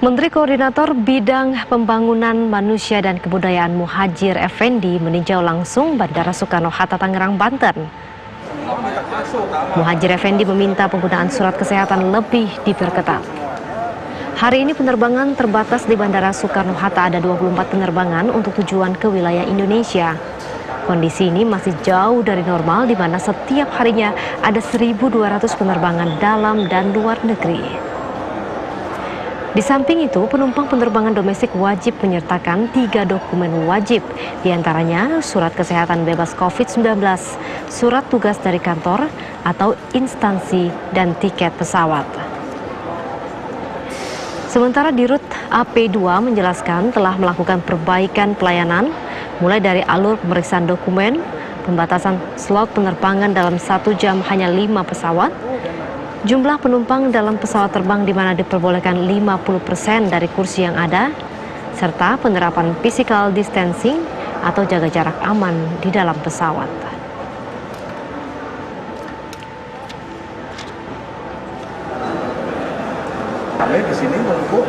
Menteri Koordinator Bidang Pembangunan Manusia dan Kebudayaan Muhadjir Effendi meninjau langsung Bandara Soekarno-Hatta, Tangerang, Banten. Muhadjir Effendi meminta penggunaan surat kesehatan lebih diperketat. Hari ini penerbangan terbatas di Bandara Soekarno-Hatta, ada 24 penerbangan untuk tujuan ke wilayah Indonesia. Kondisi ini masih jauh dari normal di mana setiap harinya ada 1.200 penerbangan dalam dan luar negeri. Di samping itu, penumpang penerbangan domestik wajib menyertakan 3 dokumen wajib, diantaranya surat kesehatan bebas COVID-19, surat tugas dari kantor atau instansi, dan tiket pesawat. Sementara Dirut AP2 menjelaskan telah melakukan perbaikan pelayanan, mulai dari alur pemeriksaan dokumen, pembatasan slot penerbangan dalam 1 jam hanya 5 pesawat, jumlah penumpang dalam pesawat terbang di mana diperbolehkan 50% dari kursi yang ada, serta penerapan physical distancing atau jaga jarak aman di dalam pesawat. Kami di sini menunggu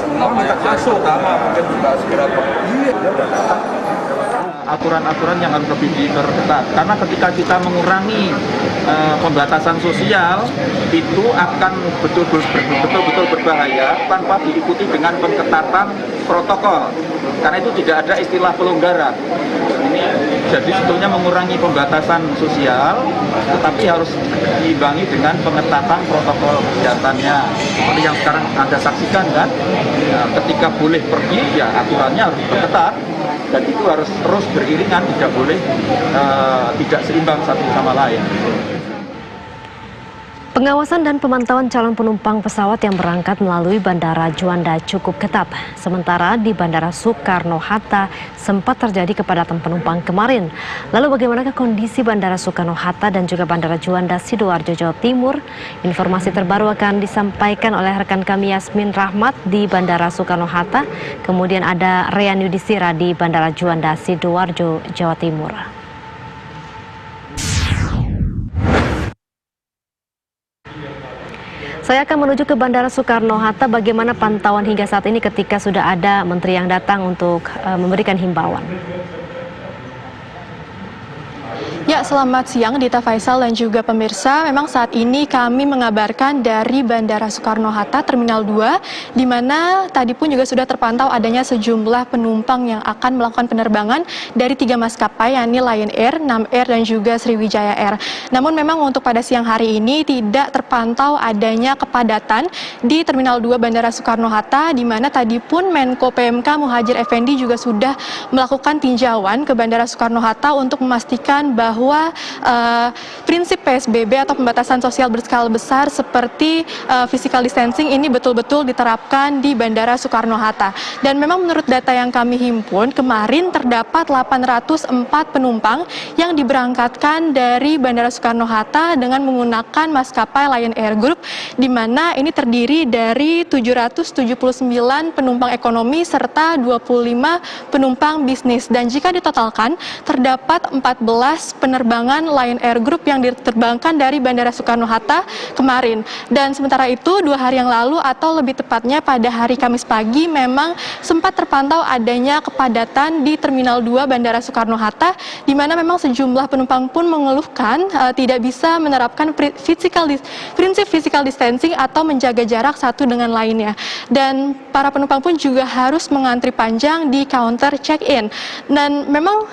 semua minta masuk, mungkin juga segera aturan-aturan yang harus lebih diperketat, karena ketika kita mengurangi pembatasan sosial itu akan betul-betul berbahaya tanpa diikuti dengan pengetatan protokol, karena itu tidak ada istilah pelonggaran. Ini jadi sebetulnya mengurangi pembatasan sosial tetapi harus diimbangi dengan pengetatan protokol kesehatannya, seperti yang sekarang Anda saksikan kan, ketika boleh pergi ya aturannya harus diperketat. Dan itu harus terus beriringan, tidak boleh tidak seimbang satu sama lain. Pengawasan dan pemantauan calon penumpang pesawat yang berangkat melalui Bandara Juanda cukup ketat. Sementara di Bandara Soekarno-Hatta sempat terjadi kepadatan penumpang kemarin. Lalu bagaimanakah kondisi Bandara Soekarno-Hatta dan juga Bandara Juanda Sidoarjo, Jawa Timur? Informasi terbaru akan disampaikan oleh rekan kami Yasmin Rahmat di Bandara Soekarno-Hatta. Kemudian ada Rian Yudhistira di Bandara Juanda Sidoarjo, Jawa Timur. Saya akan menuju ke Bandara Soekarno-Hatta. Bagaimana pantauan hingga saat ini ketika sudah ada menteri yang datang untuk memberikan himbauan? Ya, selamat siang Dita Faisal dan juga pemirsa. Memang saat ini kami mengabarkan dari Bandara Soekarno-Hatta Terminal 2, di mana tadi pun juga sudah terpantau adanya sejumlah penumpang yang akan melakukan penerbangan dari 3 maskapai, yakni Lion Air, Nam Air, dan juga Sriwijaya Air. Namun memang untuk pada siang hari ini tidak terpantau adanya kepadatan di Terminal 2 Bandara Soekarno-Hatta, di mana tadi pun Menko PMK Muhadjir Effendi juga sudah melakukan tinjauan ke Bandara Soekarno-Hatta untuk memastikan bahwa prinsip PSBB atau pembatasan sosial berskala besar seperti physical distancing ini betul-betul diterapkan di Bandara Soekarno-Hatta. Dan memang menurut data yang kami himpun, kemarin terdapat 804 penumpang yang diberangkatkan dari Bandara Soekarno-Hatta dengan menggunakan maskapai Lion Air Group, di mana ini terdiri dari 779 penumpang ekonomi serta 25 penumpang bisnis. Dan jika ditotalkan, terdapat 14 penerbangan Lion Air Group yang diterbangkan dari Bandara Soekarno-Hatta kemarin. Dan sementara itu 2 hari yang lalu atau lebih tepatnya pada hari Kamis pagi memang sempat terpantau adanya kepadatan di Terminal 2 Bandara Soekarno-Hatta, di mana memang sejumlah penumpang pun mengeluhkan tidak bisa menerapkan prinsip physical distancing atau menjaga jarak satu dengan lainnya. Dan para penumpang pun juga harus mengantri panjang di counter check-in. Dan memang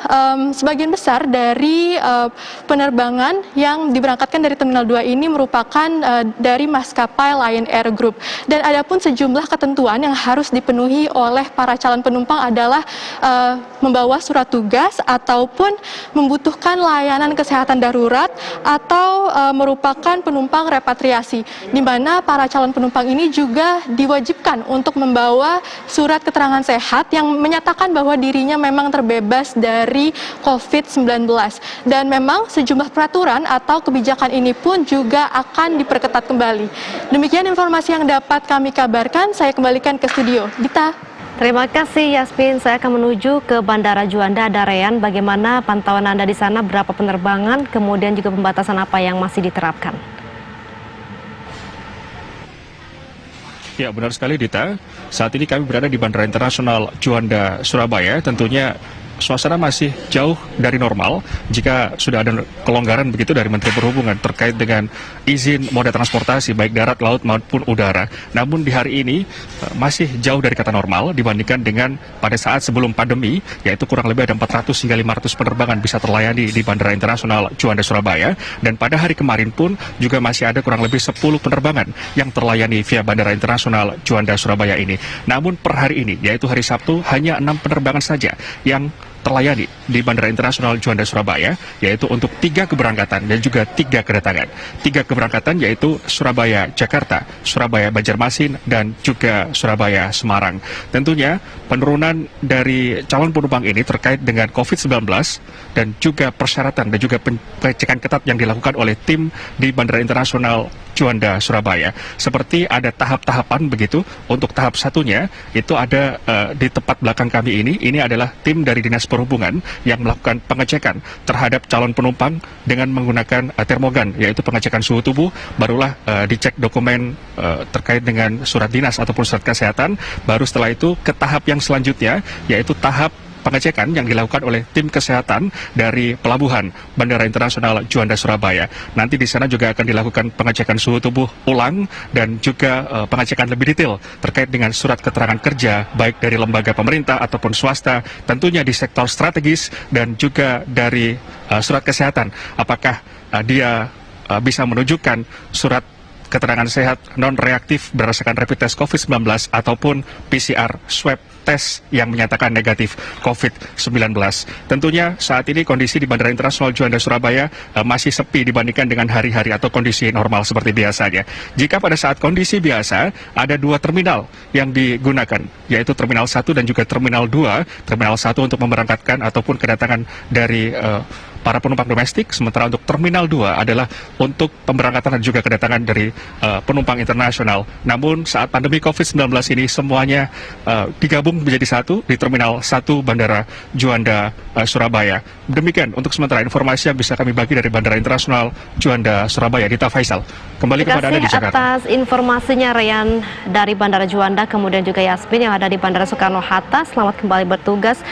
sebagian besar dari penerbangan yang diberangkatkan dari Terminal 2 ini merupakan dari maskapai Lion Air Group. Dan ada pun sejumlah ketentuan yang harus dipenuhi oleh para calon penumpang adalah membawa surat tugas ataupun membutuhkan layanan kesehatan darurat atau merupakan penumpang repatriasi, di mana para calon penumpang ini juga diwajibkan untuk membawa surat keterangan sehat yang menyatakan bahwa dirinya memang terbebas dari COVID-19. Dan memang sejumlah peraturan atau kebijakan ini pun juga akan diperketat kembali. Demikian informasi yang dapat kami kabarkan. Saya kembalikan ke studio. Dita. Terima kasih Yasmin. Saya akan menuju ke Bandara Juanda. Ada Rean, bagaimana pantauan Anda di sana? Berapa penerbangan? Kemudian juga pembatasan apa yang masih diterapkan? Ya, benar sekali Dita. Saat ini kami berada di Bandara Internasional Juanda, Surabaya. Tentunya suasana masih jauh dari normal jika sudah ada kelonggaran begitu dari Menteri Perhubungan terkait dengan izin moda transportasi baik darat, laut maupun udara. Namun di hari ini masih jauh dari kata normal dibandingkan dengan pada saat sebelum pandemi, yaitu kurang lebih ada 400 hingga 500 penerbangan bisa terlayani di Bandara Internasional Juanda, Surabaya. Dan pada hari kemarin pun juga masih ada kurang lebih 10 penerbangan yang terlayani via Bandara Internasional Juanda, Surabaya ini. Namun per hari ini, yaitu hari Sabtu, hanya 6 penerbangan saja yang terlayani di Bandara Internasional Juanda, Surabaya, yaitu untuk 3 keberangkatan dan juga 3 kedatangan. 3 keberangkatan yaitu Surabaya, Jakarta, Surabaya, Banjarmasin, dan juga Surabaya, Semarang. Tentunya penurunan dari calon penumpang ini terkait dengan COVID-19 dan juga persyaratan dan juga pengecekan ketat yang dilakukan oleh tim di Bandara Internasional Juanda, Surabaya. Seperti ada tahap-tahapan begitu. Untuk tahap satunya itu ada di tepat belakang kami ini adalah tim dari Dinas Perhubungan yang melakukan pengecekan terhadap calon penumpang dengan menggunakan termogan, yaitu pengecekan suhu tubuh, barulah dicek dokumen terkait dengan surat dinas ataupun surat kesehatan. Baru setelah itu ke tahap yang selanjutnya, yaitu tahap pengecekan yang dilakukan oleh tim kesehatan dari pelabuhan Bandara Internasional Juanda, Surabaya. Nanti di sana juga akan dilakukan pengecekan suhu tubuh ulang dan juga pengecekan lebih detail terkait dengan surat keterangan kerja baik dari lembaga pemerintah ataupun swasta, tentunya di sektor strategis, dan juga dari surat kesehatan. Apakah dia bisa menunjukkan surat keterangan sehat non-reaktif berdasarkan rapid test COVID-19 ataupun PCR swab tes yang menyatakan negatif COVID-19. Tentunya saat ini kondisi di Bandara Internasional Juanda, Surabaya masih sepi dibandingkan dengan hari-hari atau kondisi normal seperti biasanya. Jika pada saat kondisi biasa ada 2 terminal yang digunakan, yaitu Terminal 1 dan juga Terminal 2. Terminal 1 untuk memberangkatkan ataupun kedatangan dari para penumpang domestik, sementara untuk Terminal 2 adalah untuk pemberangkatan dan juga kedatangan dari penumpang internasional. Namun saat pandemi COVID-19 ini semuanya digabung menjadi satu di Terminal 1 Bandara Juanda, Surabaya. Demikian untuk sementara informasi yang bisa kami bagi dari Bandara Internasional Juanda, Surabaya. Dita Faisal, kembali kepada Anda di Jakarta. Atas informasinya Rian dari Bandara Juanda, kemudian juga Yasmin yang ada di Bandara Soekarno-Hatta. Selamat kembali bertugas.